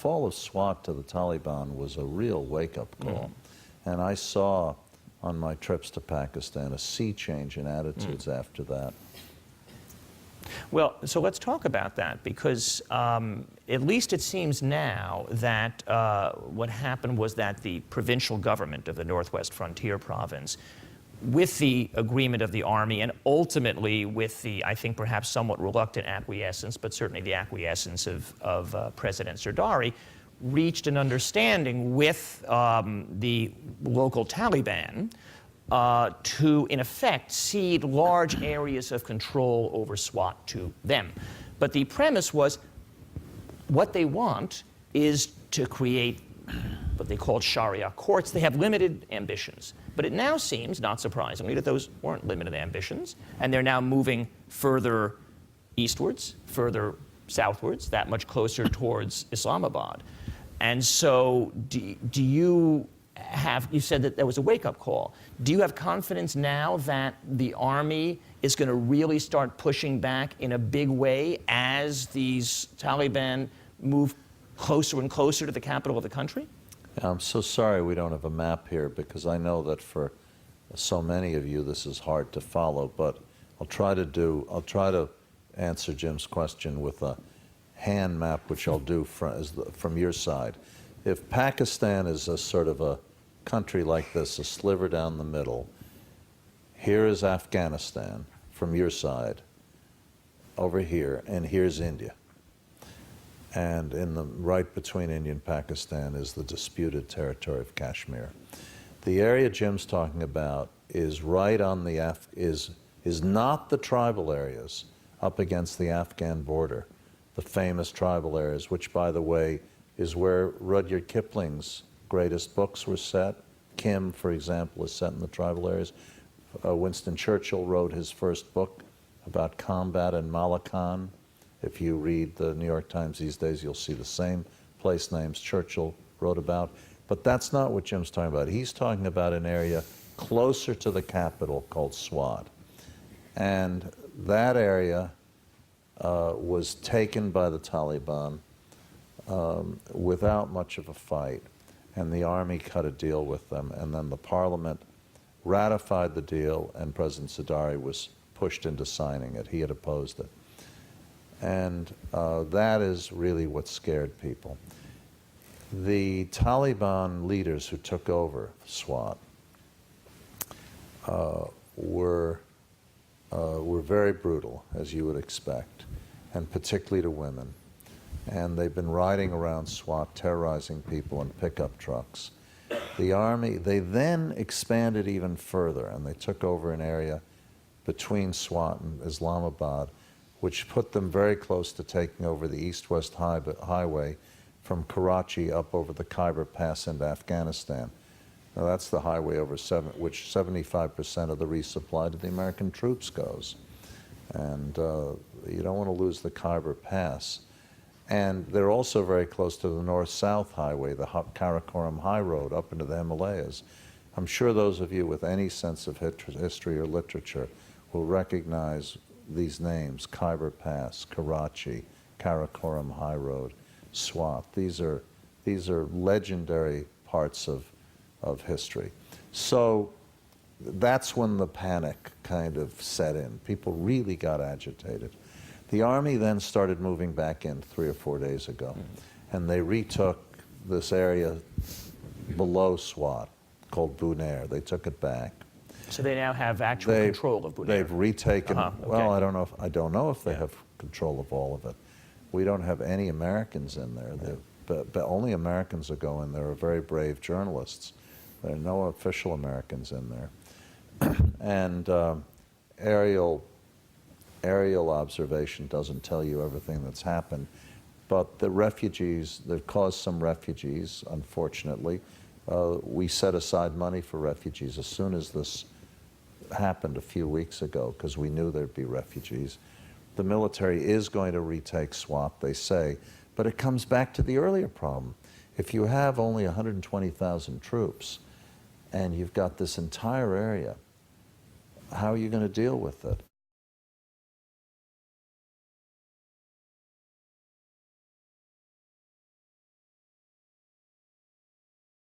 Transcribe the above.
fall of SWAT to the Taliban was a real wake-up call. And I saw on my trips to Pakistan a sea change in attitudes after that. Well, so let's talk about that, because at least it seems now that what happened was that the provincial government of the Northwest Frontier Province, with the agreement of the Army and ultimately with the, I think, perhaps somewhat reluctant acquiescence, but certainly the acquiescence of President Zardari, reached an understanding with the local Taliban to, in effect, cede large areas of control over SWAT to them. But the premise was what they want is to create what they called Sharia courts. They have limited ambitions. But it now seems, not surprisingly, that those weren't limited ambitions, and they're now moving further eastwards, further southwards, that much closer towards Islamabad. And so do you have, you said that there was a wake-up call. Do you have confidence now that the Army is going to really start pushing back in a big way as these Taliban move closer and closer to the capital of the country? I'm so sorry we don't have a map here, because I know that for so many of you this is hard to follow, but I'll try to answer Jim's question with a hand map, which I'll do from your side. If Pakistan is a sort of a country like this, a sliver down the middle, here is Afghanistan from your side, over here, and here's India. And in the right between India and Pakistan is the disputed territory of Kashmir. The area Jim's talking about is right on the is not the tribal areas up against the Afghan border, the famous tribal areas, which, by the way, is where Rudyard Kipling's greatest books were set. Kim, for example, is set in the tribal areas. Winston Churchill wrote his first book about combat in Malakand. If you read the New York Times these days, you'll see the same place names Churchill wrote about. But that's not what Jim's talking about. He's talking about an area closer to the capital called Swat. And that area was taken by the Taliban without much of a fight. And the Army cut a deal with them. And then the Parliament ratified the deal, and President Zardari was pushed into signing it. He had opposed it. And that is really what scared people. The Taliban leaders who took over SWAT were very brutal, as you would expect, and particularly to women. And they've been riding around SWAT, terrorizing people in pickup trucks. The Army, they then expanded even further, and they took over an area between SWAT and Islamabad, which put them very close to taking over the east-west highway from Karachi up over the Khyber Pass into Afghanistan. Now that's the highway over which 75% of the resupply to the American troops goes. And you don't want to lose the Khyber Pass. And they're also very close to the north-south highway, the Karakoram High Road up into the Himalayas. I'm sure those of you with any sense of history or literature will recognize these names: Khyber Pass, Karachi, Karakoram High Road, Swat. These are legendary parts of history. So that's when the panic kind of set in. People really got agitated. The Army then started moving back in 3 or 4 days ago, and they retook this area below Swat called Bunair. They took it back. So they now have actual control of Bunair. They've retaken. Okay. Well, I don't know if they have control of all of it. We don't have any Americans in there. But only Americans will go in there are very brave journalists. There are no official Americans in there. And aerial observation doesn't tell you everything that's happened. But the refugees, they've caused some refugees, unfortunately. We set aside money for refugees as soon as this happened a few weeks ago, because we knew there'd be refugees. The military is going to retake Swat, they say, but it comes back to the earlier problem. If you have only 120,000 troops and you've got this entire area, how are you going to deal with it?